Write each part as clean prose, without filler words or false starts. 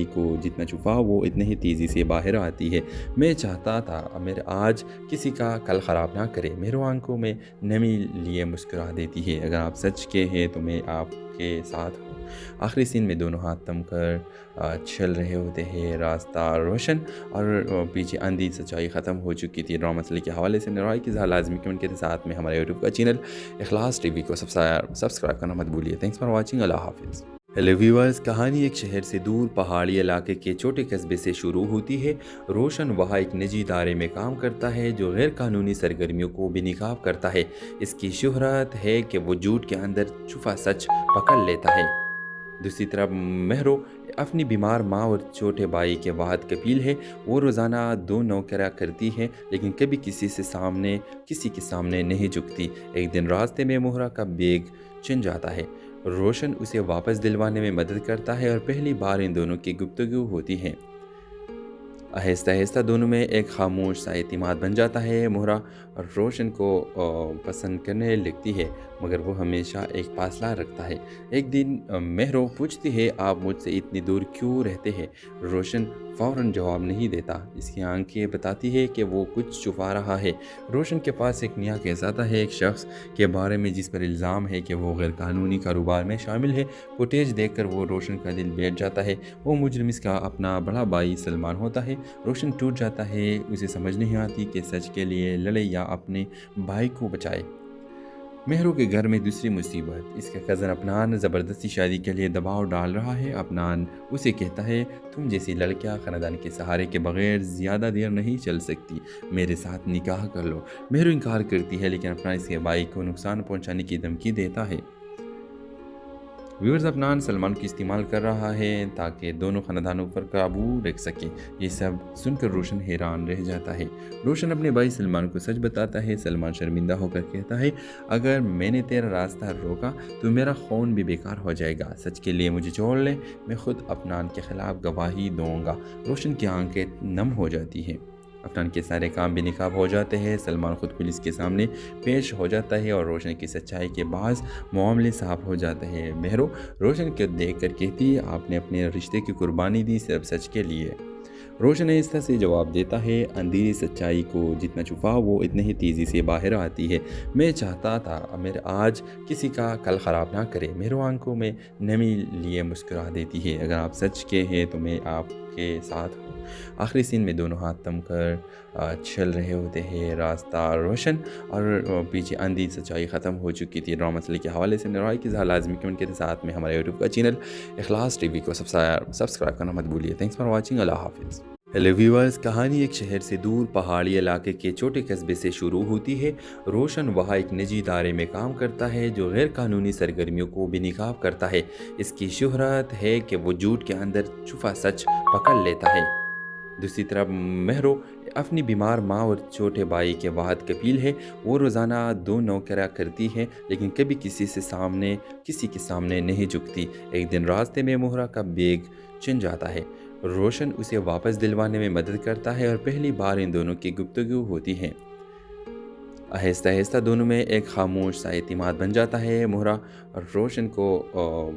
को जितना छुपा वो इतने ही तेज़ी से बाहर आती है। मैं चाहता था मेरे आज किसी का कल ख़राब ना करे। मेरी आंखों में नमी लिए मुस्कुरा देती है। अगर आप सच के हैं तो मैं आपके साथ हूँ। आखिरी सीन में दोनों हाथ थम कर चल रहे होते हैं, रास्ता रोशन और पीछे अंधी सच्चाई ख़त्म हो चुकी थी। ड्रामा मसले के हवाले से राय की इज़हार लाजमी कमेंट के साथ में हमारे यूट्यूब का चैनल इखलास टीवी को सब्सक्राइब करना मत भूलिए। Thanks for watching. अल्लाह हाफिज़। हेलो व्यूअर्स, कहानी एक शहर से दूर पहाड़ी इलाके के छोटे कस्बे से शुरू होती है। रोशन वहाँ एक निजी इदारे में काम करता है जो गैर कानूनी सरगर्मियों को बेनकाब करता है। इसकी शोहरत है कि वो झूठ के अंदर छुपा सच पकड़ लेता है। दूसरी तरफ महरो अपनी बीमार माँ और छोटे भाई के वाहद कपील है। वो रोज़ाना 2 नौकरियाँ करती है लेकिन कभी किसी के सामने नहीं झुकती। एक दिन रास्ते में मोहरा का बैग छिन जाता है। रोशन उसे वापस दिलवाने में मदद करता है और पहली बार इन दोनों की गुफ्तगू होती है। आहिस्ता आहिस्ता दोनों में एक खामोश सा एतमाद बन जाता है। मोहरा रोशन को पसंद करने लगती है मगर वो हमेशा एक फासला रखता है। एक दिन महरो पूछती है, आप मुझसे इतनी दूर क्यों रहते हैं? रोशन फ़ौरन जवाब नहीं देता। इसकी आंखें बताती है कि वो कुछ छुपा रहा है। रोशन के पास एक नया केस आता है, एक शख्स के बारे में जिस पर इल्ज़ाम है कि वो गैर कानूनी कारोबार में शामिल है। फुटेज देखकर वो रोशन का दिल बैठ जाता है। वो मुजरिम इसका अपना बड़ा भाई सलमान होता है। रोशन टूट जाता है। उसे समझ नहीं आती कि सच के लिए लड़े या अपने भाई को बचाए। महरो के घर में दूसरी मुसीबत। इसका कज़न अफनान ज़बरदस्ती शादी के लिए दबाव डाल रहा है। अफनान उसे कहता है, तुम जैसी लड़कियां ख़ानदान के सहारे के बगैर ज़्यादा देर नहीं चल सकती, मेरे साथ निकाह कर लो। महरो इनकार करती है लेकिन अफनान इसके भाई को नुकसान पहुंचाने की धमकी देता है। व्यूअर्स, अफनान सलमान को इस्तेमाल कर रहा है ताकि दोनों ख़ानदानों पर काबू रख सके। ये सब सुनकर रोशन हैरान रह जाता है। रोशन अपने भाई सलमान को सच बताता है। सलमान शर्मिंदा होकर कहता है, अगर मैंने तेरा रास्ता रोका तो मेरा खून भी बेकार हो जाएगा। सच के लिए मुझे छोड़ ले, मैं खुद अफनान के ख़िलाफ़ गवाही दूंगा। रोशन की आंखें नम हो जाती हैं। अफनान के सारे काम बेनकाब हो जाते हैं। सलमान खुद पुलिस के सामने पेश हो जाता है और रोशन की सच्चाई के बाद मामले साफ हो जाते हैं। महरो रोशन को देख कर कहती है, आपने अपने रिश्ते की कुर्बानी दी सिर्फ सच के लिए। रोशन आहिस्ता से जवाब देता है, अंधेरी सच्चाई को जितना छुपा वो इतने ही तेज़ी से बाहर आती है। मैं चाहता था मेरे आज किसी का कल ख़राब ना करे। मेरी आंखों में नमी लिए मुस्कुरा देती है। अगर आप सच के हैं तो मैं आपके साथ हूँ। आखिरी सीन में दोनों हाथ थम कर चल रहे होते हैं, रास्ता रोशन और पीछे अंधी सच्चाई ख़त्म हो चुकी थी। ड्रामा मसले के हवाले से राय की इज़हार लाजमी कमेंट के साथ में हमारे यूट्यूब का चैनल इखलास टीवी को सब्सक्राइब करना मत भूलिए। Thanks for watching. अल्लाह हाफिज़। हेलो व्यूअर्स, कहानी एक शहर से दूर पहाड़ी इलाके के छोटे कस्बे से शुरू होती है। रोशन वहाँ एक निजी इदारे में काम करता है जो गैर कानूनी सरगर्मियों को बेनकाब करता है। इसकी शोहरत है कि वो झूठ के अंदर छुपा सच पकड़ लेता है। दूसरी तरफ महरो अपनी बीमार माँ और छोटे भाई के वाहद कपील है। वो रोज़ाना 2 नौकरियाँ करती है लेकिन कभी किसी के सामने नहीं झुकती। एक दिन रास्ते में मोहरा का बैग छिन जाता है। रोशन उसे वापस दिलवाने में मदद करता है और पहली बार इन दोनों की गुफ्तगू होती है। आहिस्ता आहिस्ता दोनों में एक खामोश सा एतमाद बन जाता है। मोहरा रोशन को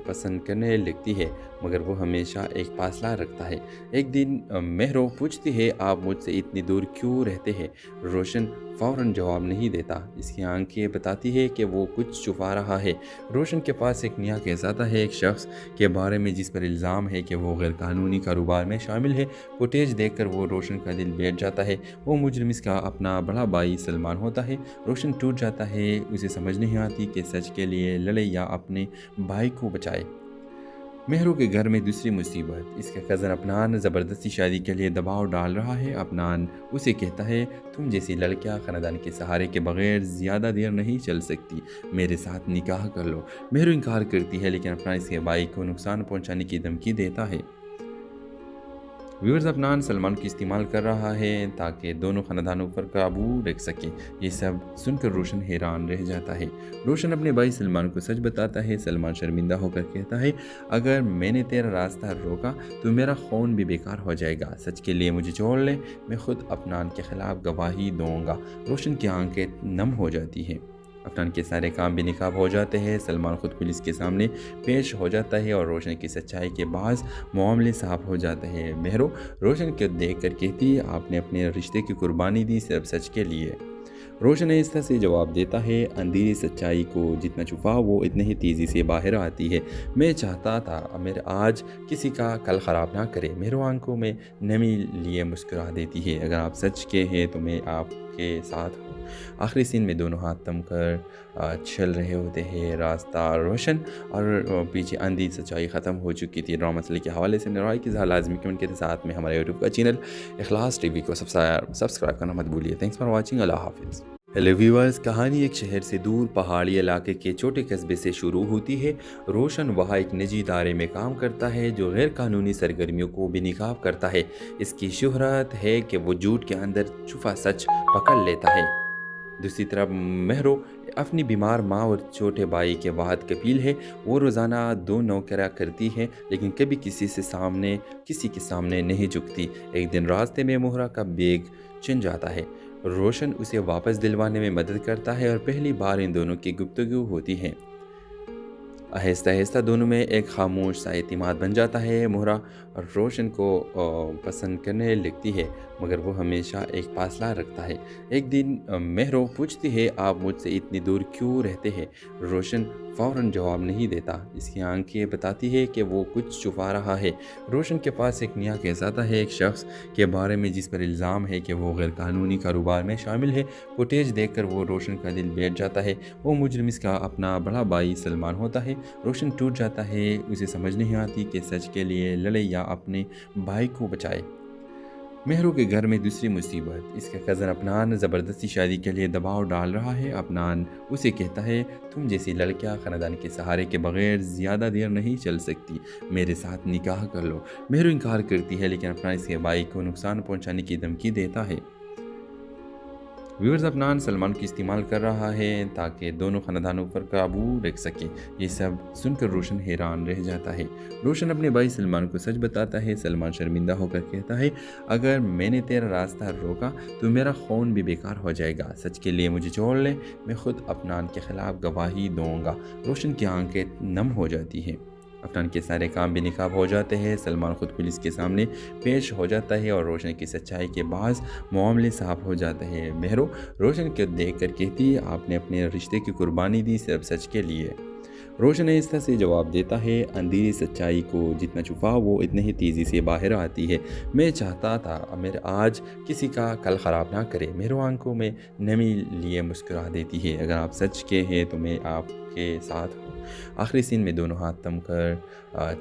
पसंद करने लगती है मगर वो हमेशा एक फासला रखता है। एक दिन महरो पूछती है, आप मुझसे इतनी दूर क्यों रहते हैं? रोशन फ़ौरन जवाब नहीं देता। इसकी आंखें बताती है कि वो कुछ छुपा रहा है। रोशन के पास एक नया केस आता है, एक शख्स के बारे में जिस पर इल्ज़ाम है कि वो गैर कानूनी कारोबार में शामिल है। फुटेज देखकर वो रोशन का दिल बैठ जाता है। वो मुजरिम इसका अपना बड़ा भाई सलमान होता है। रोशन टूट जाता है। उसे समझ नहीं आती कि सच के लिए लड़े या अपने भाई को बचाए। महरो के घर में दूसरी मुसीबत। इसका कज़न अफनान ज़बरदस्ती शादी के लिए दबाव डाल रहा है। अफनान उसे कहता है, तुम जैसी लड़कियां ख़ानदान के सहारे के बगैर ज़्यादा देर नहीं चल सकती, मेरे साथ निकाह कर लो। महरो इनकार करती है लेकिन अफनान इसके भाई को नुकसान पहुंचाने की धमकी देता है। व्यूअर्स, अफनान सलमान को इस्तेमाल कर रहा है ताकि दोनों ख़ानदानों पर काबू रख सके। ये सब सुनकर रोशन हैरान रह जाता है। रोशन अपने भाई सलमान को सच बताता है। सलमान शर्मिंदा होकर कहता है, अगर मैंने तेरा रास्ता रोका तो मेरा खून भी बेकार हो जाएगा। सच के लिए मुझे छोड़ ले, मैं खुद अफनान के ख़िलाफ़ गवाही दूंगा। रोशन की आंखें नम हो जाती हैं। अफनान के सारे काम बेनकाब हो जाते हैं। सलमान खुद पुलिस के सामने पेश हो जाता है और रोशन की सच्चाई के बाद मामले साफ हो जाते हैं। मेहरो रोशन को देख कर कहती है, आपने अपने रिश्ते की कुर्बानी दी सिर्फ सच के लिए। रोशन आहिस्ता से जवाब देता है, अंधेरी सच्चाई को जितना छुपाओ वो इतनी ही तेज़ी से बाहर आती है। मैं चाहता था मेरे आज किसी का कल ख़राब ना करे। मेरे आंखों में नमी लिए मुस्कुरा देती है। अगर आप सच के हैं तो मैं आपके साथ हूँ। आखिरी सीन में दोनों हाथ थम कर चल रहे होते हैं। रास्ता रोशन और पीछे अंधी सच्चाई ख़त्म हो चुकी थी। ड्रामा मसले के हवाले से राय की लाजमी कमेंट के साथ में हमारे यूट्यूब का चैनल इखलास टीवी को सब्सक्राइब करना मत भूलिए। Thanks for watching. अल्लाह हाफिज़। हेलो व्यूअर्स, कहानी एक शहर से दूर पहाड़ी इलाके के छोटे कस्बे से शुरू होती है। रोशन वहाँ एक निजी इदारे में काम करता है जो गैर कानूनी सरगर्मियों को बेनकाब करता है। इसकी शोहरत है कि वो झूठ के अंदर छुपा सच पकड़ लेता है। दूसरी तरफ मेहरो अपनी बीमार माँ और छोटे भाई के वाहद कफील है। वो रोज़ाना 2 नौकरियाँ करती है लेकिन कभी किसी के सामने नहीं झुकती। एक दिन रास्ते में मोहरा का बैग छिन जाता है। रोशन उसे वापस दिलवाने में मदद करता है और पहली बार इन दोनों की गुफ्तगू होती है। आहिस्ता आहिस्ता दोनों में एक खामोश सा एतमाद बन जाता है। मोहरा रोशन को पसंद करने लगती है मगर वो हमेशा एक फासला रखता है। एक दिन मेहरो पूछती है, आप मुझसे इतनी दूर क्यों रहते हैं? रोशन फ़ौरन जवाब नहीं देता। इसकी आंखें बताती है कि वो कुछ छुपा रहा है। रोशन के पास एक नया केस आता है, एक शख्स के बारे में जिस पर इल्ज़ाम है कि वो गैर कानूनी कारोबार में शामिल है। फुटेज देखकर वो रोशन का दिल बैठ जाता है। वो मुजरिम इसका अपना बड़ा भाई सलमान होता है। रोशन टूट जाता है। उसे समझ नहीं आती कि सच के लिए लड़े या अपने भाई को बचाए। मेहरों के घर में दूसरी मुसीबत। इसका कज़न अफनान ज़बरदस्ती शादी के लिए दबाव डाल रहा है। अफनान उसे कहता है, तुम जैसी लड़कियां ख़ानदान के सहारे के बगैर ज़्यादा देर नहीं चल सकती, मेरे साथ निकाह कर लो। मेहरो इनकार करती है लेकिन अफनान इसके भाई को नुकसान पहुंचाने की धमकी देता है। व्यूअर्स, अफनान सलमान को इस्तेमाल कर रहा है ताकि दोनों ख़ानदानों पर काबू रख सके। ये सब सुनकर रोशन हैरान रह जाता है। रोशन अपने भाई सलमान को सच बताता है। सलमान शर्मिंदा होकर कहता है, अगर मैंने तेरा रास्ता रोका तो मेरा खून भी बेकार हो जाएगा। सच के लिए मुझे छोड़ ले, मैं खुद अफनान के ख़िलाफ़ गवाही दूँगा। रोशन की आंखें नम हो जाती हैं। अफनान के सारे काम बेनकाब हो जाते हैं। सलमान खुद पुलिस के सामने पेश हो जाता है और रोशन की सच्चाई के बाद मामले साफ हो जाते हैं। मेहरो रोशन को देख कर कहती है, आपने अपने रिश्ते की कुर्बानी दी सिर्फ सच के लिए। रोशन आहिस्ता से जवाब देता है, अंधेरी सच्चाई को जितना छुपाओ वो इतनी ही तेज़ी से बाहर आती है। मैं चाहता था मेरे आज किसी का कल ख़राब ना करे। मेरे आंखों में नमी लिए मुस्कुरा देती है। अगर आप सच के हैं तो मैं आपके साथ हूँ। आखिरी सीन में दोनों हाथ थम कर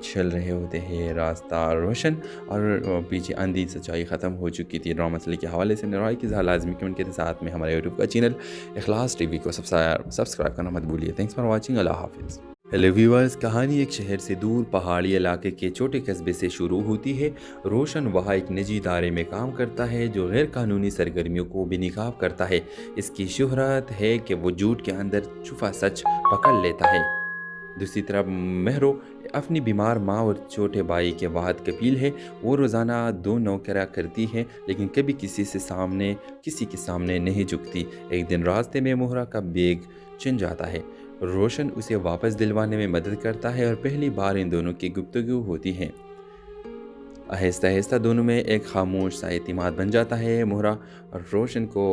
चल रहे होते हैं। रास्ता रोशन और पीछे अंधी सच्चाई ख़त्म हो चुकी थी। ड्रामा मसले के हवाले से राय की लाजमी कमेंट के साथ में हमारे यूट्यूब का चैनल इखलास टीवी को सब्सक्राइब करना मत भूलिए। Thanks for watching. अल्लाह हाफिज़। हेलो व्यूअर्स, कहानी एक शहर से दूर पहाड़ी इलाके के छोटे कस्बे से शुरू होती है। रोशन वहाँ एक निजी इदारे में काम करता है जो गैर कानूनी सरगर्मियों को बेनकाब करता है। इसकी शोहरत है कि वो झूठ के अंदर छुपा सच पकड़ लेता है। दूसरी तरफ मेहरो अपनी बीमार माँ और छोटे भाई के वाहद कफील है। वो रोज़ाना 2 नौकरियाँ करती है लेकिन कभी किसी के सामने नहीं झुकती। एक दिन रास्ते में मोहरा का बैग छिन जाता है। रोशन उसे वापस दिलवाने में मदद करता है और पहली बार इन दोनों की गुफ्तगू होती है। आहिस्ता आहिस्ता दोनों में एक खामोश सा एतमाद बन जाता है। मोहरा रोशन को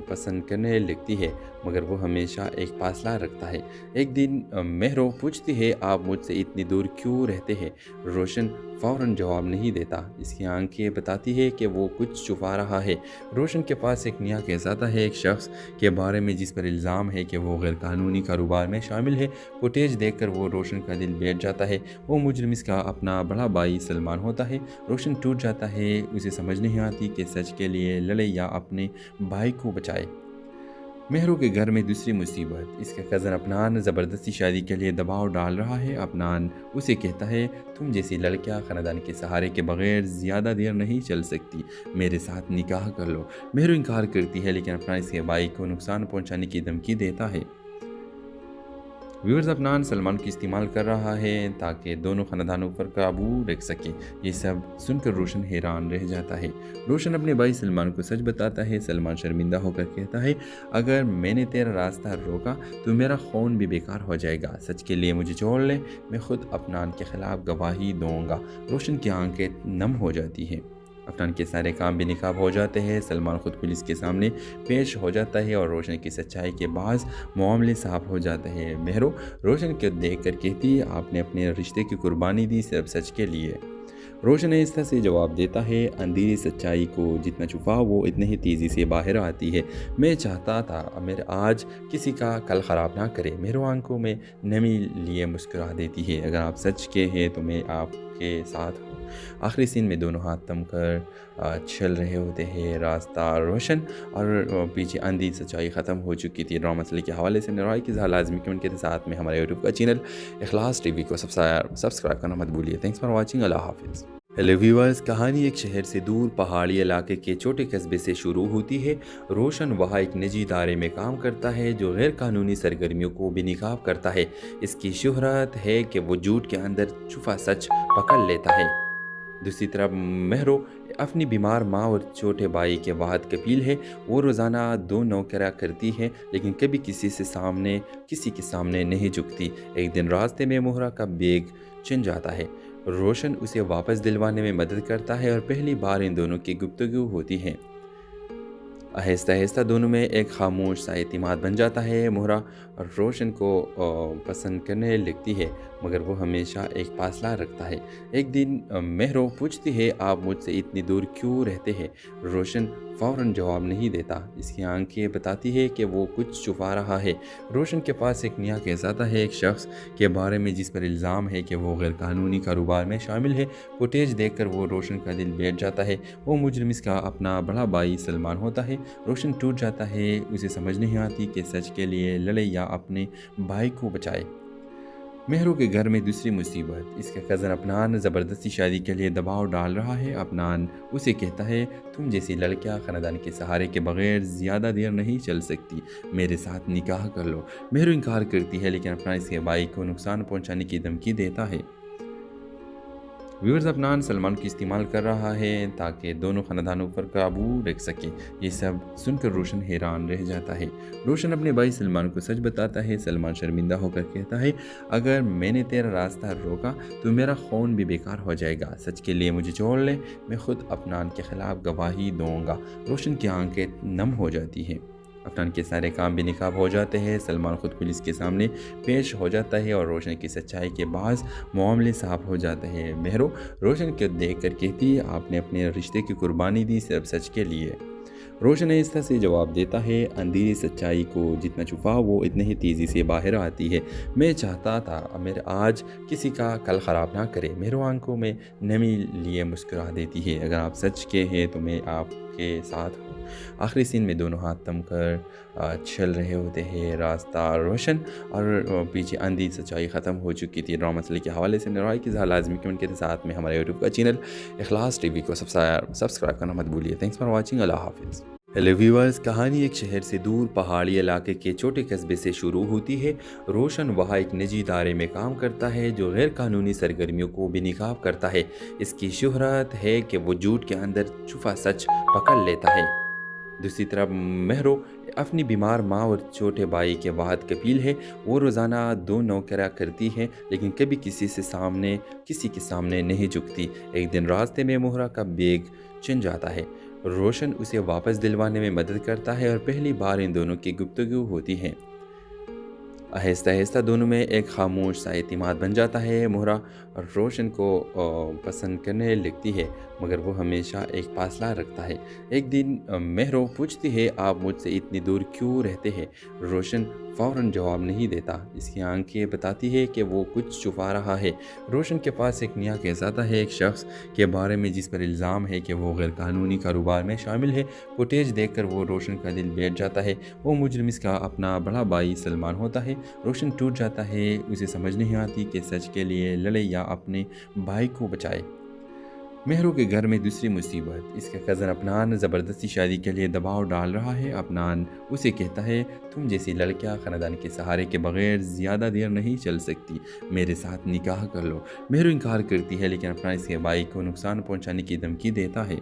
पसंद करने लगती है मगर वो हमेशा एक फासला रखता है। एक दिन मेहरो पूछती है, आप मुझसे इतनी दूर क्यों रहते हैं? रोशन फ़ौरन जवाब नहीं देता। इसकी आंखें बताती है कि वो कुछ छुपा रहा है। रोशन के पास एक नया केस आता है, एक शख्स के बारे में जिस पर इल्ज़ाम है कि वो गैर कानूनी कारोबार में शामिल है। फुटेज देखकर वो रोशन का दिल बैठ जाता है। वो मुजरिम इसका अपना बड़ा भाई सलमान होता है। रोशन टूट जाता है। उसे समझ नहीं आती कि सच के लिए लड़े या अपने भाई को बचाए। मेहरों के घर में दूसरी मुसीबत। इसका कज़न अफनान ज़बरदस्ती शादी के लिए दबाव डाल रहा है। अफनान उसे कहता है, तुम जैसी लड़कियां ख़ानदान के सहारे के बगैर ज़्यादा देर नहीं चल सकती, मेरे साथ निकाह कर लो। मेहरो इनकार करती है लेकिन अफनान इसके भाई को नुकसान पहुंचाने की धमकी देता है। व्यूअर्स अफनान सलमान को इस्तेमाल कर रहा है ताकि दोनों ख़ानदानों पर काबू रख सके। ये सब सुनकर रोशन हैरान रह जाता है। रोशन अपने भाई सलमान को सच बताता है। सलमान शर्मिंदा होकर कहता है, अगर मैंने तेरा रास्ता रोका तो मेरा खून भी बेकार हो जाएगा। सच के लिए मुझे छोड़ ले, मैं खुद अफनान के ख़िलाफ़ गवाही दूँगा। रोशन की आंखें नम हो जाती हैं। अफनान के सारे काम बेनकाब हो जाते हैं। सलमान खुद पुलिस के सामने पेश हो जाता है और रोशन की सच्चाई के बाद मामले साफ हो जाते हैं। मेहरो रोशन को देख कर कहती है, आपने अपने रिश्ते की कुर्बानी दी सिर्फ सच के लिए। रोशन आहिस्ता से जवाब देता है, अंधेरी सच्चाई को जितना छुपाओ वो इतने ही तेज़ी से बाहर आती है। मैं चाहता था मेरे आज किसी का कल ख़राब ना करे। मेरे आंखों में नमी लिए मुस्कुरा देती है। अगर आप सच के हैं तो मैं आपके साथ हूँ। आखिरी सीन में दोनों हाथ थम कर चल रहे होते हैं। रास्ता रोशन और पीछे अंधी सच्चाई ख़त्म हो चुकी थी। ड्रामा मसले के हवाले से राय की लाजमी कमेंट के साथ में हमारे यूट्यूब का चैनल इखलास टीवी को सब्सक्राइब करना मत भूलिए। Thanks for watching. अल्लाह हाफिज़। हेलो व्यूअर्स, कहानी एक शहर से दूर पहाड़ी इलाके के छोटे कस्बे से शुरू होती है। रोशन वहाँ एक निजी इदारे में काम करता है जो गैर कानूनी सरगर्मियों को बेनकाब करता है। इसकी शोहरत है कि वो झूठ के अंदर छुपा सच पकड़ लेता है। दूसरी तरफ मेहरो अपनी बीमार माँ और छोटे भाई के वाहद कपील है। वो रोज़ाना 2 नौकरियाँ करती है लेकिन कभी किसी के सामने नहीं झुकती। एक दिन रास्ते में मोहरा का बैग छिन जाता है। रोशन उसे वापस दिलवाने में मदद करता है और पहली बार इन दोनों की गुफ्तगू होती है। आहिस्ता आहिस्ता दोनों में एक खामोश सा एतमाद बन जाता है। मोहरा रोशन को पसंद करने लगती है मगर वो हमेशा एक फासला रखता है। एक दिन मेहरो पूछती है, आप मुझसे इतनी दूर क्यों रहते हैं? रोशन फ़ौरन जवाब नहीं देता। इसकी आंखें बताती है कि वो कुछ छुपा रहा है। रोशन के पास एक नया केस आता है, एक शख्स के बारे में जिस पर इल्ज़ाम है कि वो गैर कानूनी कारोबार में शामिल है। फुटेज देखकर वो रोशन का दिल बैठ जाता है। वो मुजरिम इसका अपना बड़ा भाई सलमान होता है। रोशन टूट जाता है। उसे समझ नहीं आती कि सच के लिए लड़े या अपने भाई को बचाए। मेहरों के घर में दूसरी मुसीबत। इसका कज़न अफनान ज़बरदस्ती शादी के लिए दबाव डाल रहा है। अफनान उसे कहता है, तुम जैसी लड़कियां ख़ानदान के सहारे के बगैर ज़्यादा देर नहीं चल सकती, मेरे साथ निकाह कर लो। मेहरो इनकार करती है लेकिन अफनान इसके भाई को नुकसान पहुंचाने की धमकी देता है। व्यूअर्स अफनान सलमान को इस्तेमाल कर रहा है ताकि दोनों ख़ानदानों पर काबू रख सके। ये सब सुनकर रोशन हैरान रह जाता है। रोशन अपने भाई सलमान को सच बताता है। सलमान शर्मिंदा होकर कहता है, अगर मैंने तेरा रास्ता रोका तो मेरा खून भी बेकार हो जाएगा। सच के लिए मुझे छोड़ ले, मैं खुद अफनान के ख़िलाफ़ गवाही दूँगा। रोशन की आंखें नम हो जाती हैं। अफनान के सारे काम बेनकाब हो जाते हैं। सलमान खुद पुलिस के सामने पेश हो जाता है और रोशन की सच्चाई के बाद मामले साफ हो जाते हैं। मेहरो रोशन को देख कर कहती है, आपने अपने रिश्ते की कुर्बानी दी सिर्फ सच के लिए। रोशन आहिस्ता से जवाब देता है, अंधेरी सच्चाई को जितना छुपाओ वो इतने ही तेज़ी से बाहर आती है। मैं चाहता था मेरे आज किसी का कल ख़राब ना करे। मेरे आंखों में नमी लिए मुस्कुरा देती है। अगर आप सच के हैं तो मैं आपके साथ हूँ। आखिरी सीन में दोनों हाथ थम कर चल रहे होते हैं। रास्ता रोशन और पीछे अंधी सच्चाई ख़त्म हो चुकी थी। ड्रामा मसले के हवाले से राय की लाजमी कमेंट के साथ में हमारे यूट्यूब का चैनल इखलास टीवी को सब्सक्राइब करना मत भूलिए। Thanks for watching. अल्लाह हाफिज़। हेलो व्यूअर्स, कहानी एक शहर से दूर पहाड़ी इलाके के छोटे कस्बे से शुरू होती है। रोशन वहाँ एक निजी इदारे में काम करता है जो गैर कानूनी सरगर्मियों को बेनकाब करता है। इसकी शोहरत है कि वो झूठ के अंदर छुपा सच पकड़ लेता है। दूसरी तरफ मेहरो अपनी बीमार माँ और छोटे भाई के वाहद कपील है। वो रोज़ाना 2 नौकरियाँ करती है लेकिन कभी किसी के सामने नहीं झुकती। एक दिन रास्ते में मोहरा का बैग छिन जाता है। रोशन उसे वापस दिलवाने में मदद करता है और पहली बार इन दोनों की गुफ्तगू होती है। आहिस्ता आहिस्ता दोनों में एक खामोश सा एतमाद बन जाता है। मोहरा रोशन को पसंद करने लगती है मगर वो हमेशा एक फासला रखता है। एक दिन मेहरो पूछती है, आप मुझसे इतनी दूर क्यों रहते हैं? रोशन फ़ौरन जवाब नहीं देता। इसकी आंखें बताती है कि वो कुछ छुपा रहा है। रोशन के पास एक नया केस आता है, एक शख्स के बारे में जिस पर इल्ज़ाम है कि वो गैर कानूनी कारोबार में शामिल है। फुटेज देखकर वो रोशन का दिल बैठ जाता है। वो मुजरिम इसका अपना बड़ा भाई सलमान होता है। रोशन टूट जाता है। उसे समझ नहीं आती कि सच के लिए लड़े या अपने भाई को बचाए। मेहरों के घर में दूसरी मुसीबत। इसका कज़न अफनान ज़बरदस्ती शादी के लिए दबाव डाल रहा है। अफनान उसे कहता है, तुम जैसी लड़कियां ख़ानदान के सहारे के बगैर ज़्यादा देर नहीं चल सकती, मेरे साथ निकाह कर लो। मेहर इनकार करती है, लेकिन अफनान इसके भाई को नुकसान पहुंचाने की धमकी देता है।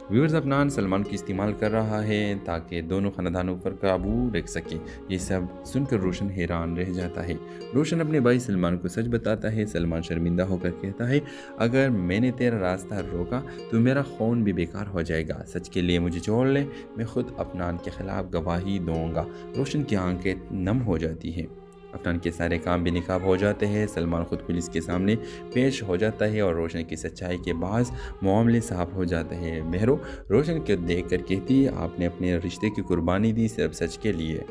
व्यूअर्स, अफनान सलमान को इस्तेमाल कर रहा है ताकि दोनों ख़ानदानों पर काबू रख सके। ये सब सुनकर रोशन हैरान रह जाता है। रोशन अपने भाई सलमान को सच बताता है। सलमान शर्मिंदा होकर कहता है, अगर मैंने तेरा रास्ता रोका तो मेरा खून भी बेकार हो जाएगा। सच के लिए मुझे छोड़ ले, मैं खुद अफनान के ख़िलाफ़ गवाही दूंगा। रोशन की आंखें नम हो जाती हैं। अफनान के सारे काम भी निकाब हो जाते हैं। सलमान खुद पुलिस के सामने पेश हो जाता है और रोशन की सच्चाई के बाद मामले साफ हो जाते हैं। मेहरो रोशन को देख कर कहती है, आपने अपने रिश्ते की कुर्बानी दी सिर्फ सच के लिए।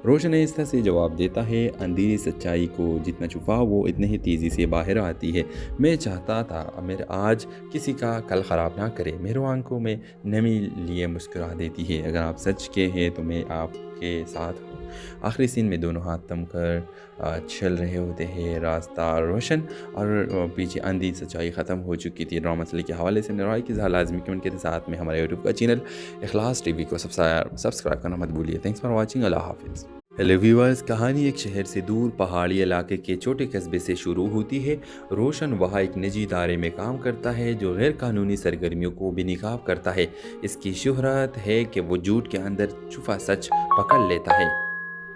रोशन आहिस्ता से जवाब देता है, अंधेरी सच्चाई को जितना छुपाओ वो इतनी ही तेज़ी से बाहर आती है। मैं चाहता था मेरे आज किसी का कल ख़राब ना करे। मेरे आंखों में नमी लिए मुस्कुरा देती है। अगर आप सच के हैं तो मैं आपके साथ हूँ। आखिरी सीन में दोनों हाथ थम कर चल रहे होते हैं। रास्ता रोशन और पीछे अंधी सच्चाई ख़त्म हो चुकी थी। ड्रामा मसले के हवाले से राय की लाजमी कमेंट के साथ में हमारे यूट्यूब का चैनल इखलास टीवी को सब्सक्राइब करना मत भूलिए। Thanks for watching. अल्लाह हाफिज़। हेलो व्यूअर्स, कहानी एक शहर से दूर पहाड़ी इलाके के छोटे कस्बे से शुरू होती है। रोशन वहाँ एक निजी इदारे में काम करता है जो गैर कानूनी सरगर्मियों को बेनकाब करता है। इसकी शोहरत है कि वो झूठ के अंदर छुपा सच पकड़ लेता है।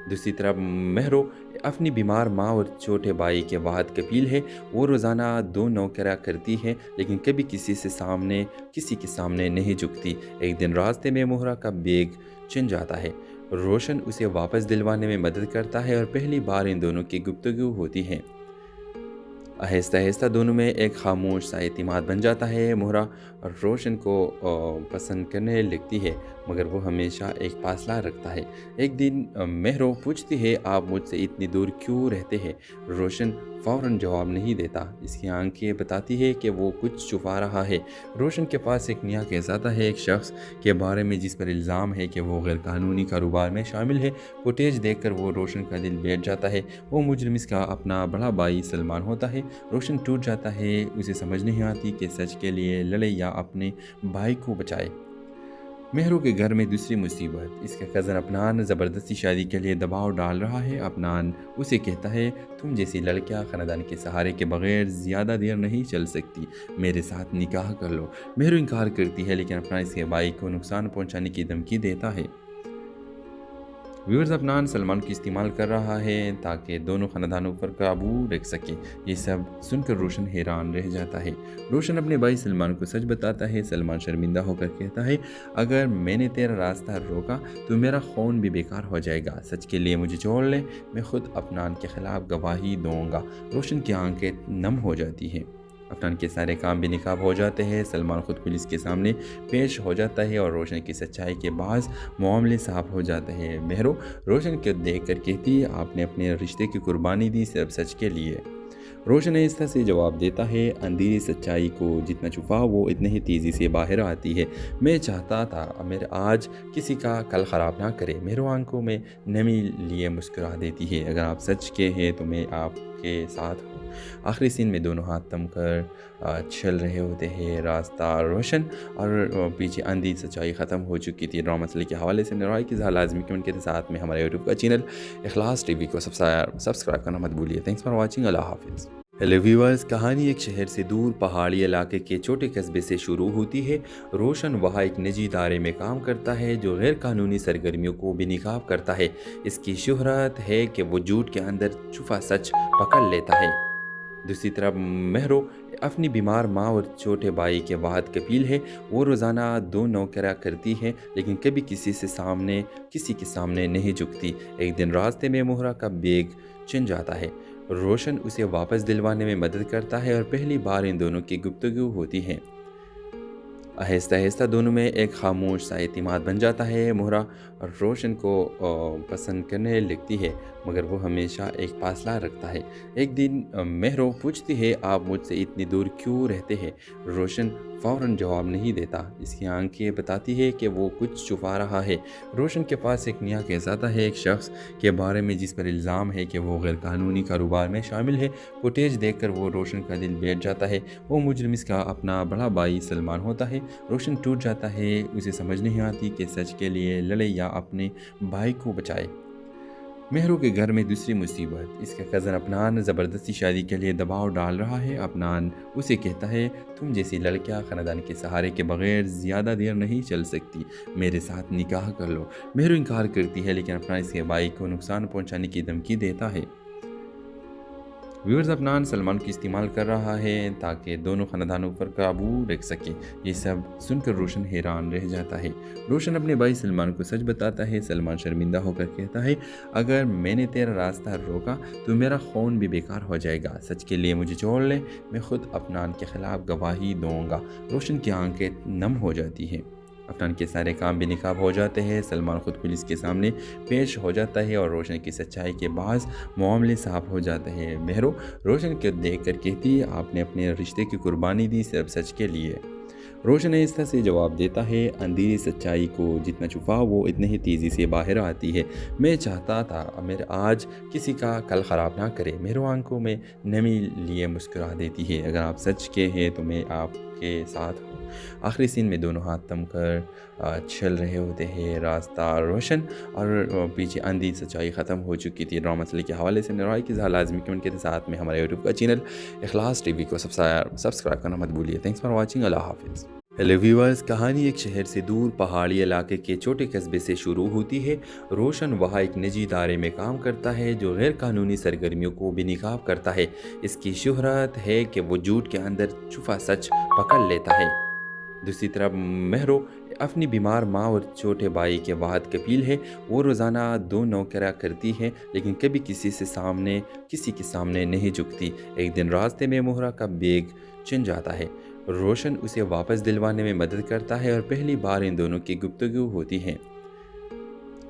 दूसरी तरफ मेहरो अपनी बीमार माँ और छोटे भाई के वाहद कपील है। वो रोज़ाना 2 नौकरियाँ करती है, लेकिन कभी किसी के सामने नहीं झुकती। एक दिन रास्ते में मोहरा का बैग छिन जाता है। रोशन उसे वापस दिलवाने में मदद करता है और पहली बार इन दोनों की गुफ्तगू होती है। आहिस्ता आहिस्ता दोनों में एक खामोश सा एतमाद बन जाता है। मोहरा रोशन को पसंद करने लगती है, मगर वो हमेशा एक फासला रखता है। एक दिन मेहरो पूछती है, आप मुझसे इतनी दूर क्यों रहते हैं? रोशन फ़ौरन जवाब नहीं देता। इसकी आंखें बताती है कि वो कुछ छुपा रहा है। रोशन के पास एक नया केस आता है, एक शख्स के बारे में जिस पर इल्ज़ाम है कि वो गैर कानूनी कारोबार में शामिल है। फुटेज देखकर वो रोशन का दिल बैठ जाता है। वो मुजरिम इसका अपना बड़ा भाई सलमान होता है। रोशन टूट जाता है। उसे समझ नहीं आती कि सच के लिए लड़े या अपने भाई को बचाए। मेहरों के घर में दूसरी मुसीबत। इसका कज़न अफनान ज़बरदस्ती शादी के लिए दबाव डाल रहा है। अफनान उसे कहता है, तुम जैसी लड़कियां ख़ानदान के सहारे के बगैर ज़्यादा देर नहीं चल सकती, मेरे साथ निकाह कर लो। मेहर इनकार करती है, लेकिन अफनान इसके भाई को नुकसान पहुंचाने की धमकी देता है। व्यूअर्स, अफनान सलमान को इस्तेमाल कर रहा है ताकि दोनों ख़ानदानों पर काबू रख सके। ये सब सुनकर रोशन हैरान रह जाता है। रोशन अपने भाई सलमान को सच बताता है। सलमान शर्मिंदा होकर कहता है, अगर मैंने तेरा रास्ता रोका तो मेरा खून भी बेकार हो जाएगा। सच के लिए मुझे छोड़ ले, मैं खुद अफनान के ख़िलाफ़ गवाही दूंगा। रोशन की आंखें नम हो जाती हैं। अफनान के सारे काम भी निकाब हो जाते हैं। सलमान खुद पुलिस के सामने पेश हो जाता है और रोशन की सच्चाई के बाद मामले साफ हो जाते हैं। मेहरो रोशन को देख कर कहती है, आपने अपने रिश्ते की कुर्बानी दी सिर्फ सच के लिए। रोशन आहिस्ता से जवाब देता है, अंधेरी सच्चाई को जितना छुपाओ वो इतनी ही तेज़ी से बाहर आती है। मैं चाहता था मेरे आज किसी का कल ख़राब ना करे। मेरे आंखों में नमी लिए मुस्कुरा देती है। अगर आप सच के हैं तो मैं आपके साथ हूँ। आखिरी सीन में दोनों हाथ थम कर चल रहे होते हैं। रास्ता रोशन और पीछे अंधी सच्चाई ख़त्म हो चुकी थी। ड्रामा मसले के हवाले से राय की लाजमी कमेंट के साथ में हमारे यूट्यूब का चैनल इखलास टीवी को सब्सक्राइब करना मत भूलिए। Thanks for watching. अल्लाह हाफिज़। हेलो व्यूअर्स, कहानी एक शहर से दूर पहाड़ी इलाके के छोटे कस्बे से शुरू होती है। रोशन वहाँ एक निजी इदारे में काम करता है जो गैर कानूनी सरगर्मियों को बेनकाब करता है। इसकी शोहरत है कि वो झूठ के अंदर छुपा सच पकड़ लेता है। दूसरी तरफ मेहरो अपनी बीमार माँ और छोटे भाई के वाहद कपील है। वो रोज़ाना 2 नौकरियाँ करती है, लेकिन कभी किसी के सामने नहीं झुकती। एक दिन रास्ते में मोहरा का बैग छिन जाता है। रोशन उसे वापस दिलवाने में मदद करता है और पहली बार इन दोनों की गुफ्तगू होती है। आहिस्ता आहिस्ता दोनों में एक खामोश सा एतमाद बन जाता है। मोहरा रोशन को पसंद करने लगती है, मगर वो हमेशा एक फासला रखता है। एक दिन मेहरो पूछती है, आप मुझसे इतनी दूर क्यों रहते हैं? रोशन फ़ौरन जवाब नहीं देता। इसकी आंखें बताती है कि वो कुछ छुपा रहा है। रोशन के पास एक नया केस आता है, एक शख्स के बारे में जिस पर इल्ज़ाम है कि वो गैर कानूनी कारोबार में शामिल है। फुटेज देखकर वो रोशन का दिल बैठ जाता है। वो मुजरिम इसका अपना बड़ा भाई सलमान होता है। रोशन टूट जाता है। उसे समझ नहीं आती कि सच के लिए लड़े या अपने भाई को बचाए। मेहरों के घर में दूसरी मुसीबत। इसका कज़न अफनान ज़बरदस्ती शादी के लिए दबाव डाल रहा है। अफनान उसे कहता है, तुम जैसी लड़कियां ख़ानदान के सहारे के बगैर ज़्यादा देर नहीं चल सकती, मेरे साथ निकाह कर लो। मेहर इनकार करती है, लेकिन अफनान इसके भाई को नुकसान पहुंचाने की धमकी देता है। व्यूअर्स, अफनान सलमान को इस्तेमाल कर रहा है ताकि दोनों ख़ानदानों पर काबू रख सके। ये सब सुनकर रोशन हैरान रह जाता है। रोशन अपने भाई सलमान को सच बताता है। सलमान शर्मिंदा होकर कहता है, अगर मैंने तेरा रास्ता रोका तो मेरा खून भी बेकार हो जाएगा। सच के लिए मुझे छोड़ ले, मैं खुद अफनान के ख़िलाफ़ गवाही दूँगा। रोशन की आंखें नम हो जाती हैं। अफनान के सारे काम भी निकाब हो जाते हैं। सलमान खुद पुलिस के सामने पेश हो जाता है और रोशन की सच्चाई के बाद मामले साफ हो जाते हैं। मेहरो रोशन को देख कर कहती है, आपने अपने रिश्ते की कुर्बानी दी सिर्फ सच के लिए। रोशन आहिस्ता से जवाब देता है, अंधेरी सच्चाई को जितना छुपाओ वो इतने ही तेज़ी से बाहर आती है। मैं चाहता था मेरे आज किसी का कल ख़राब ना करे। मेरे आंखों में नमी लिए मुस्कुरा देती है। अगर आप सच के हैं तो मैं आपके साथ हूँ। आखिरी सीन में दोनों हाथ थम कर चल रहे होते हैं। रास्ता रोशन और पीछे अंधी सच्चाई ख़त्म हो चुकी थी। ड्रामा मसले के हवाले से राय की लाजमी कमेंट के साथ में हमारे यूट्यूब का चैनल इखलास टीवी को सब्सक्राइब करना मत भूलिए। Thanks for watching. अल्लाह हाफिज़। हेलो व्यूअर्स, कहानी एक शहर से दूर पहाड़ी इलाके के छोटे कस्बे से शुरू होती है। रोशन वहाँ एक निजी इदारे में काम करता है जो गैर कानूनी सरगर्मियों को बेनकाब करता है। इसकी शोहरत है कि वो झूठ के अंदर छुपा सच पकड़ लेता है। दूसरी तरफ मेहरो अपनी बीमार माँ और छोटे भाई के वाहद कफील है। वो रोज़ाना 2 नौकरियाँ करती है, लेकिन कभी किसी के सामने नहीं झुकती। एक दिन रास्ते में मोहरा का बैग छिन जाता है। रोशन उसे वापस दिलवाने में मदद करता है और पहली बार इन दोनों की गुफ्तगू होती है।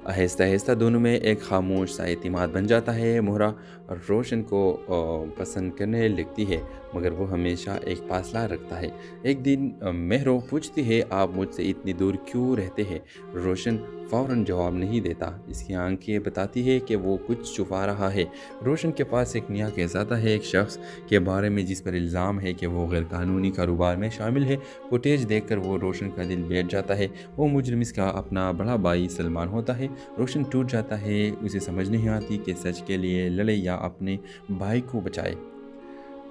आहिस्ता आहिस्ता दोनों में एक खामोश सा एतमाद बन जाता है। मोहरा रोशन को पसंद करने लगती है, मगर वो हमेशा एक फासला रखता है। एक दिन मेहरो पूछती है, आप मुझसे इतनी दूर क्यों रहते हैं? रोशन फ़ौरन जवाब नहीं देता। इसकी आंखें बताती है कि वो कुछ छुपा रहा है। रोशन के पास एक नया केस आता है, एक शख्स के बारे में जिस पर इल्ज़ाम है कि वो गैर कानूनी कारोबार में शामिल है। फुटेज देखकर वो रोशन का दिल बैठ जाता है। वो मुजरिम इसका अपना बड़ा भाई सलमान होता है। रोशन टूट जाता है। उसे समझ नहीं आती कि सच के लिए लड़े या अपने भाई को बचाए।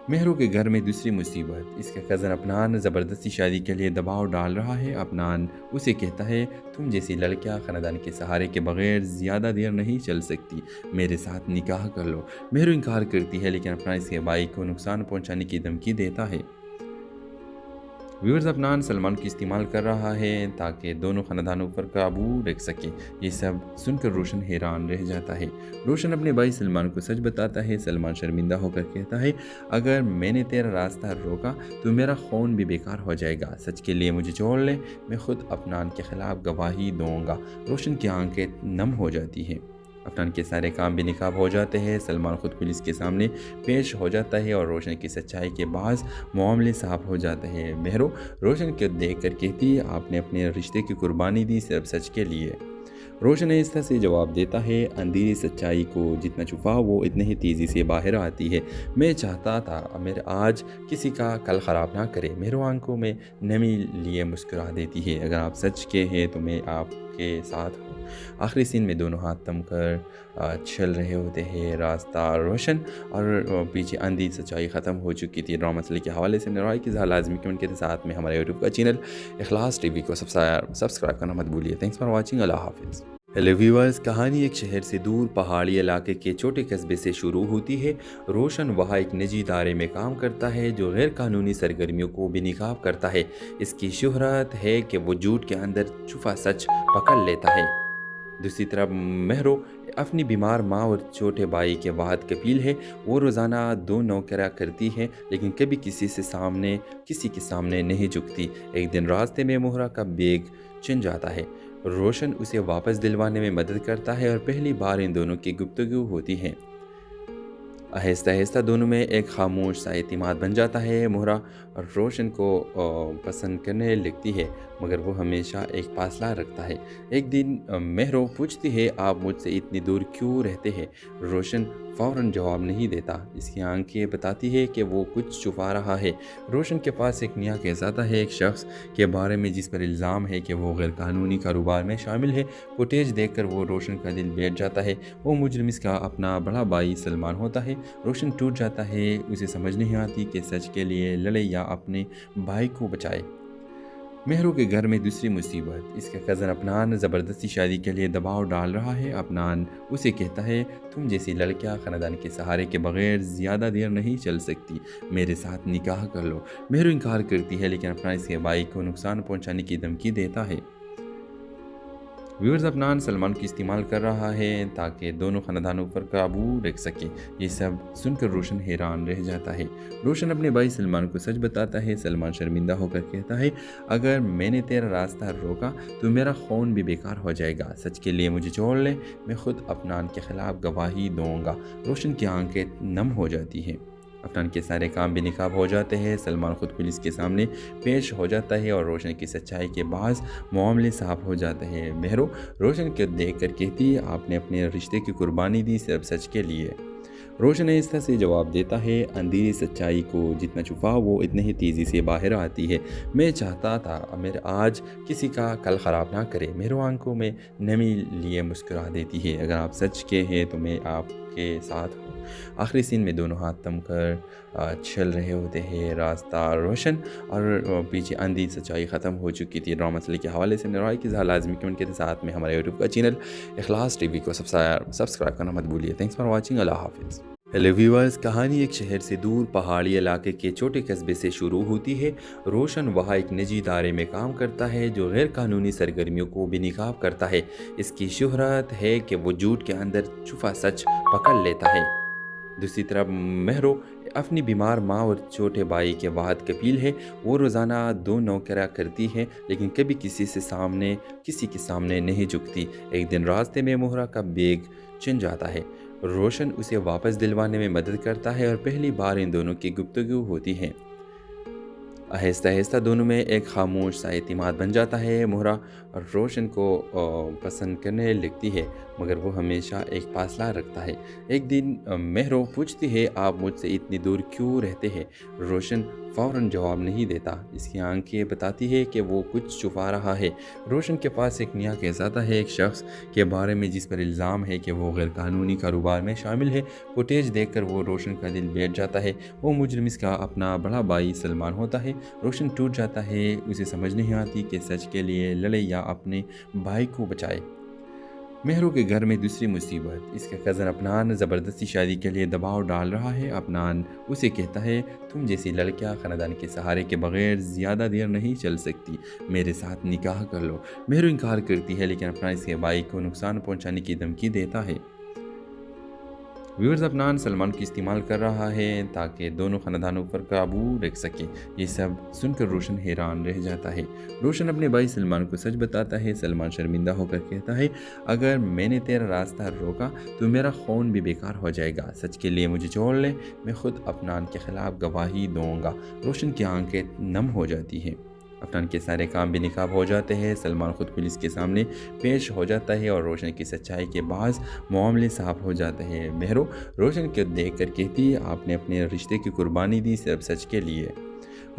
मेहरों के घर में दूसरी मुसीबत। इसका कज़न अफनान ज़बरदस्ती शादी के लिए दबाव डाल रहा है। अफनान उसे कहता है, तुम जैसी लड़कियां ख़ानदान के सहारे के बगैर ज़्यादा देर नहीं चल सकती, मेरे साथ निकाह कर लो। मेहर इनकार करती है, लेकिन अफनान इसके भाई को नुकसान पहुंचाने की धमकी देता है। व्यूअर्स, अफनान सलमान को इस्तेमाल कर रहा है ताकि दोनों ख़ानदानों पर काबू रख सके। ये सब सुनकर रोशन हैरान रह जाता है। रोशन अपने भाई सलमान को सच बताता है। सलमान शर्मिंदा होकर कहता है, अगर मैंने तेरा रास्ता रोका तो मेरा खून भी बेकार हो जाएगा। सच के लिए मुझे छोड़ ले, मैं खुद अफनान के ख़िलाफ़ गवाही दूँगा। रोशन की आंखें नम हो जाती हैं। अफनान के सारे काम भी निकाब हो जाते हैं। सलमान खुद पुलिस के सामने पेश हो जाता है और रोशन की सच्चाई के बाद मामले साफ हो जाते हैं। मेहरो रोशन को देख कर कहती है, आपने अपने रिश्ते की कुर्बानी दी सिर्फ सच के लिए। रोशन आहिस्ता से जवाब देता है, अंधेरी सच्चाई को जितना छुपाओ वो इतने ही तेज़ी से बाहर आती है। मैं चाहता था मेरे आज किसी का कल ख़राब ना करे। मेरे आंखों में नमी लिए मुस्कुरा देती है। अगर आप सच के हैं तो मैं आपके साथ हूँ। आखिरी सीन में दोनों हाथ थम कर चल रहे होते हैं। रास्ता रोशन और पीछे अंधी सच्चाई ख़त्म हो चुकी थी। ड्रामा मसले के हवाले से राय की लाजमी कमेंट के साथ में हमारे यूट्यूब का चैनल इखलास टीवी को सब्सक्राइब करना मत भूलिए। Thanks for watching. अल्लाह हाफिज़। हेलो व्यूअर्स, कहानी एक शहर से दूर पहाड़ी इलाके के छोटे कस्बे से शुरू होती है। रोशन वहाँ एक निजी इदारे में काम करता है जो गैर कानूनी सरगर्मियों को बेनकाब करता है। इसकी शोहरत है कि वो झूठ के अंदर छुपा सच पकड़ लेता है। दूसरी तरफ मेहरो अपनी बीमार माँ और छोटे भाई के वाहद कफील है। वो रोज़ाना 2 नौकरियाँ करती है, लेकिन कभी किसी के सामने नहीं झुकती। एक दिन रास्ते में मोहरा का बैग छिन जाता है। रोशन उसे वापस दिलवाने में मदद करता है और पहली बार इन दोनों की गुफ्तगू होती है। आहिस्ता आहिस्ता दोनों में एक खामोश सा एतमाद बन जाता है। मोहरा रोशन को पसंद करने लगती है, मगर वो हमेशा एक फासला रखता है। एक दिन महरो पूछती है, आप मुझसे इतनी दूर क्यों रहते हैं? रोशन फ़ौरन जवाब नहीं देता। इसकी आंखें बताती है कि वो कुछ छुपा रहा है। रोशन के पास एक नया केस आता है, एक शख्स के बारे में जिस पर इल्ज़ाम है कि वो गैर कानूनी कारोबार में शामिल है। फुटेज देखकर वो रोशन का दिल बैठ जाता है। वो मुजरिम इसका अपना बड़ा भाई सलमान होता है। रोशन टूट जाता है। उसे समझ नहीं आती कि सच के लिए लड़े या अपने भाई को बचाए। महरो के घर में दूसरी मुसीबत। इसका कज़न अफनान ज़बरदस्ती शादी के लिए दबाव डाल रहा है। अफनान उसे कहता है, तुम जैसी लड़कियां ख़ानदान के सहारे के बगैर ज़्यादा देर नहीं चल सकती, मेरे साथ निकाह कर लो। महरो इनकार करती है, लेकिन अफनान इसके भाई को नुकसान पहुंचाने की धमकी देता है। व्यूअर्स, अफनान सलमान को इस्तेमाल कर रहा है ताकि दोनों ख़ानदानों पर काबू रख सके। ये सब सुनकर रोशन हैरान रह जाता है। रोशन अपने भाई सलमान को सच बताता है। सलमान शर्मिंदा होकर कहता है, अगर मैंने तेरा रास्ता रोका तो मेरा खून भी बेकार हो जाएगा। सच के लिए मुझे छोड़ ले, मैं खुद अफनान के ख़िलाफ़ गवाही दूँगा। रोशन की आंखें नम हो जाती हैं। अफनान के सारे काम भी निकाब हो जाते हैं। सलमान खुद पुलिस के सामने पेश हो जाता है और रोशन की सच्चाई के बाद मामले साफ हो जाते हैं। महरो रोशन को देख कर कहती है, आपने अपने रिश्ते की कुर्बानी दी सिर्फ सच के लिए। रोशन इस तरह से जवाब देता है, अंधेरी सच्चाई को जितना छुपा वो इतने ही तेज़ी से बाहर आती है। मैं चाहता था मेरे आज किसी का कल ख़राब ना करे। मेरे आंखों में नमी लिए मुस्कुरा देती है। अगर आप सच के हैं तो मैं आपके साथ हूँ। आखिरी सीन में दोनों हाथ थम कर चल रहे होते हैं। रास्ता रोशन और पीछे अंधी सच्चाई ख़त्म हो चुकी थी। ड्रामा मसले के हवाले से राय की लाजमी कमेंट के साथ में हमारे यूट्यूब का चैनल इखलास टीवी को सब्सक्राइब करना मत भूलिए। Thanks for watching. अल्लाह हाफिज़। हेलो व्यूअर्स, कहानी एक शहर से दूर पहाड़ी इलाके के छोटे कस्बे से शुरू होती है। रोशन वहाँ एक निजी इदारे में काम करता है जो गैर कानूनी सरगर्मियों को बेनकाब करता है। इसकी शोहरत है कि वो झूठ के अंदर छुपा सच पकड़ लेता है। दूसरी तरफ महरो अपनी बीमार माँ और छोटे भाई के वाहद कपील है। वो रोज़ाना 2 नौकरियाँ करती है, लेकिन कभी किसी के सामने नहीं झुकती। एक दिन रास्ते में मोहरा का बैग छिन जाता है। रोशन उसे वापस दिलवाने में मदद करता है और पहली बार इन दोनों की गुफ्तगू होती है। आहिस्ता आहिस्ता दोनों में एक खामोश सा एतमाद बन जाता है। मोहरा रोशन को पसंद करने लगती है, मगर वो हमेशा एक फासला रखता है। एक दिन महरो पूछती है, आप मुझसे इतनी दूर क्यों रहते हैं? रोशन फ़ौरन जवाब नहीं देता। इसकी आंखें बताती है कि वो कुछ छुपा रहा है। रोशन के पास एक नया केस आता है, एक शख्स के बारे में जिस पर इल्ज़ाम है कि वो गैर कानूनी कारोबार में शामिल है। फुटेज देखकर वो रोशन का दिल बैठ जाता है। वो मुजरिम इसका अपना बड़ा भाई सलमान होता है। रोशन टूट जाता है। उसे समझ नहीं आती कि सच के लिए लड़े या अपने भाई को बचाए। महरो के घर में दूसरी मुसीबत। इसका कज़न अफनान ज़बरदस्ती शादी के लिए दबाव डाल रहा है। अफनान उसे कहता है, तुम जैसी लड़कियां ख़ानदान के सहारे के बगैर ज़्यादा देर नहीं चल सकती, मेरे साथ निकाह कर लो। महरो इनकार करती है, लेकिन अफनान इसके भाई को नुकसान पहुंचाने की धमकी देता है। व्यूअर्स, अफनान सलमान को इस्तेमाल कर रहा है ताकि दोनों ख़ानदानों पर काबू रख सके। ये सब सुनकर रोशन हैरान रह जाता है। रोशन अपने भाई सलमान को सच बताता है। सलमान शर्मिंदा होकर कहता है, अगर मैंने तेरा रास्ता रोका तो मेरा खून भी बेकार हो जाएगा। सच के लिए मुझे छोड़ ले, मैं खुद अफनान के ख़िलाफ़ गवाही दूँगा। रोशन की आंखें नम हो जाती हैं। अफनान के सारे काम भी निकाब हो जाते हैं। सलमान खुद पुलिस के सामने पेश हो जाता है और रोशन की सच्चाई के बाद मामले साफ हो जाते हैं। महरो रोशन को देख कर कहती है, आपने अपने रिश्ते की कुर्बानी दी सिर्फ सच के लिए।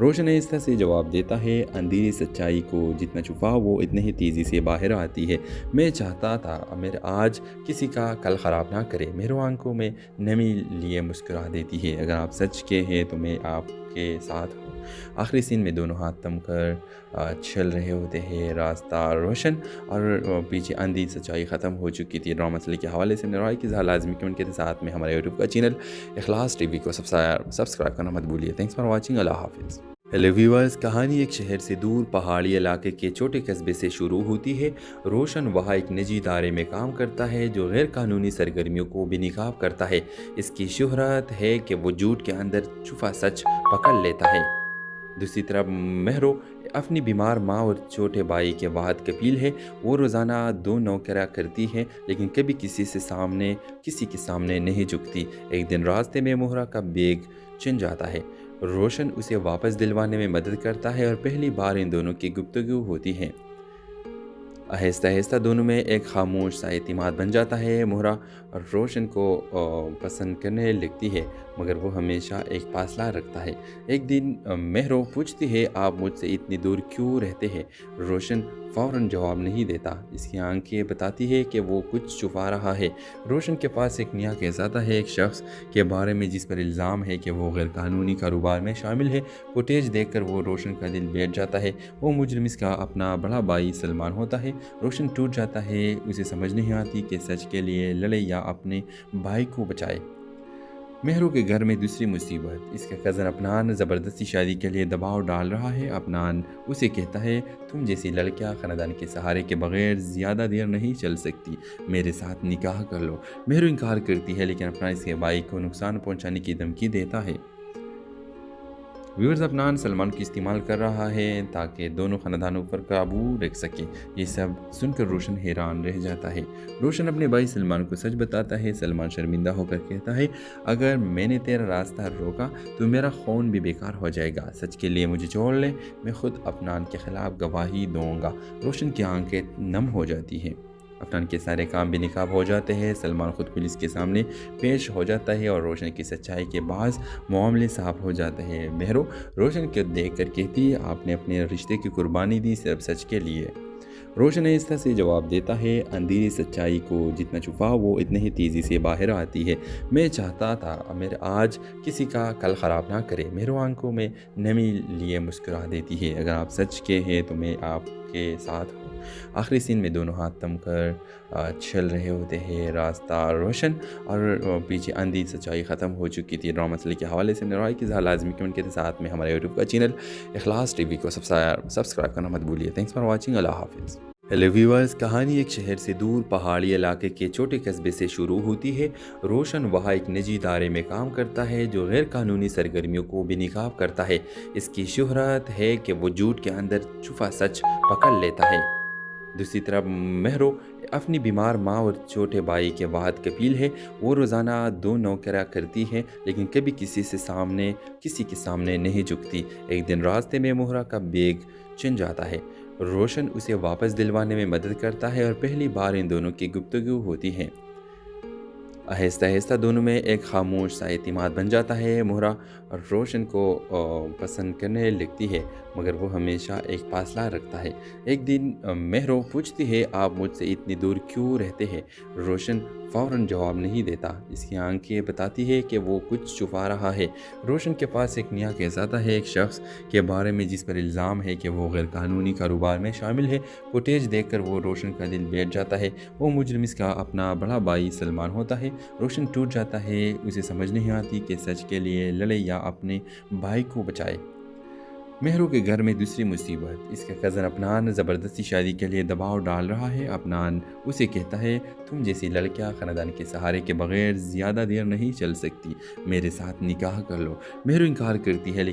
रोशन इस तरह से जवाब देता है, अंधेरी सच्चाई को जितना छुपा वो इतने ही तेज़ी से बाहर आती है। मैं चाहता था मेरे आज किसी का कल ख़राब ना करे। मेरे आंखों में नमी लिए मुस्कुरा देती है। अगर आप सच के हैं तो मैं आपके साथ हूँ। आखिरी सीन में दोनों हाथ थम कर चल रहे होते हैं। रास्ता रोशन और पीछे अंधी सच्चाई ख़त्म हो चुकी थी। ड्रामा मसले के हवाले से राय की लाजमी कमेंट के साथ में हमारे यूट्यूब का चैनल इखलास टीवी को सब्सक्राइब करना मत भूलिए। Thanks for watching. अल्लाह हाफिज़। हेलो व्यूअर्स, कहानी एक शहर से दूर पहाड़ी इलाके के छोटे कस्बे से शुरू होती है। रोशन वहाँ एक निजी इदारे में काम करता है जो गैर कानूनी सरगर्मियों को बेनकाब करता है। इसकी शोहरत है कि वो झूठ के अंदर छुपा सच पकड़ लेता है। दूसरी तरफ महरो अपनी बीमार माँ और छोटे भाई के वाहद कपील है। वो रोज़ाना 2 नौकरियाँ करती है, लेकिन कभी किसी के सामने नहीं झुकती। एक दिन रास्ते में मोहरा का बैग छिन जाता है। रोशन उसे वापस दिलवाने में मदद करता है और पहली बार इन दोनों की गुफ्तगू होती है। आहिस्ता आहिस्ता दोनों में एक खामोश सा एतमाद बन जाता है। मोहरा रोशन को पसंद करने लगती है, मगर वो हमेशा एक फासला रखता है। एक दिन महरो पूछती है, आप मुझसे इतनी दूर क्यों रहते हैं? रोशन फ़ौरन जवाब नहीं देता। इसकी आंखें बताती है कि वो कुछ छुपा रहा है। रोशन के पास एक नया केस आता है, एक शख्स के बारे में जिस पर इल्ज़ाम है कि वो गैर कानूनी कारोबार में शामिल है। फुटेज देखकर वो रोशन का दिल बैठ जाता है। वो मुजरिम इसका अपना बड़ा भाई सलमान होता है। रोशन टूट जाता है। उसे समझ नहीं आती कि सच के लिए लड़े या अपने भाई को बचाए। मेहरू के घर में दूसरी मुसीबत। इसका कज़न अफनान ज़बरदस्ती शादी के लिए दबाव डाल रहा है। अफनान उसे कहता है, तुम जैसी लड़कियां ख़ानदान के सहारे के बगैर ज़्यादा देर नहीं चल सकती, मेरे साथ निकाह कर लो। मेहरू इनकार करती है, लेकिन अफनान इसके भाई को नुकसान पहुंचाने की धमकी देता है। व्यूअर्स, अफनान सलमान की इस्तेमाल कर रहा है ताकि दोनों ख़ानदानों पर काबू रख सके। ये सब सुनकर रोशन हैरान रह जाता है। रोशन अपने भाई सलमान को सच बताता है। सलमान शर्मिंदा होकर कहता है, अगर मैंने तेरा रास्ता रोका तो मेरा खून भी बेकार हो जाएगा। सच के लिए मुझे छोड़ ले, मैं खुद अफनान के ख़िलाफ़ गवाही दूँगा। रोशन की आंखें नम हो जाती हैं। अफनान के सारे काम बेनकाब हो जाते हैं। सलमान खुद पुलिस के सामने पेश हो जाता है और रोशन की सच्चाई के बाद मामले साफ हो जाते हैं। मेहरू रोशन को देख कर कहती है, आपने अपने रिश्ते की कुर्बानी दी सिर्फ सच के लिए। रोशन आहिस्ता से जवाब देता है, अंधेरी सच्चाई को जितना छुपाओ वो इतने ही तेज़ी से बाहर आती है। मैं चाहता था मेरे आज किसी का कल ख़राब ना करे। मेरे आंखों में नमी लिए मुस्कुरा देती है। अगर आप सच के हैं तो मैं आपके साथ हूँ। आखिरी सीन में दोनों हाथ थम कर चल रहे होते हैं। रास्ता रोशन और पीछे अंधी सच्चाई ख़त्म हो चुकी थी। ड्रामा मसले के हवाले से राय की लाजमी कमेंट के साथ में हमारे यूट्यूब का चैनल इखलास टीवी को सब्सक्राइब करना मत भूलिए। Thanks for watching. अल्लाह हाफिज़। हेलो व्यूअर्स, कहानी एक शहर से दूर पहाड़ी इलाके के छोटे कस्बे से शुरू होती है। रोशन वहाँ एक निजी इदारे में काम करता है जो गैर कानूनी सरगर्मियों को बेनकाब करता है। इसकी शोहरत है कि वो झूठ के अंदर छुपा सच पकड़ लेता है। दूसरी तरफ मेहरू अपनी बीमार माँ और छोटे भाई के वाहद कपील है। वो रोज़ाना 2 नौकरियाँ करती है, लेकिन कभी किसी के सामने नहीं झुकती। एक दिन रास्ते में मोहरा का बैग छिन जाता है। रोशन उसे वापस दिलवाने में मदद करता है और पहली बार इन दोनों की गुफ्तगू होती है। आहिस्ता आहिस्ता दोनों में एक खामोश सा एतमाद बन जाता है। मोहरा रोशन को पसंद करने लगती है, मगर वो हमेशा एक फासला रखता है। एक दिन महरो पूछती है, आप मुझसे इतनी दूर क्यों रहते हैं? रोशन फ़ौरन जवाब नहीं देता। इसकी आंखें बताती है कि वो कुछ छुपा रहा है। रोशन के पास एक नया केस आता है, एक शख्स के बारे में जिस पर इल्ज़ाम है कि वो गैर कानूनी कारोबार में शामिल है। फुटेज देखकर वो रोशन का दिल बैठ जाता है। वो मुजरिम इसका अपना बड़ा भाई सलमान होता है। रोशन टूट जाता है। उसे समझ नहीं आती कि सच के लिए लड़े या अपने भाई को बचाए। मेहरू के घर में दूसरी मुसीबत। इसका कज़न अफनान ज़बरदस्ती शादी के लिए दबाव डाल रहा है। अफनान उसे कहता है, तुम जैसी लड़कियां ख़ानदान के सहारे के बगैर ज़्यादा देर नहीं चल सकती, मेरे साथ निकाह कर लो। मेहरू इनकार करती है, लेकिन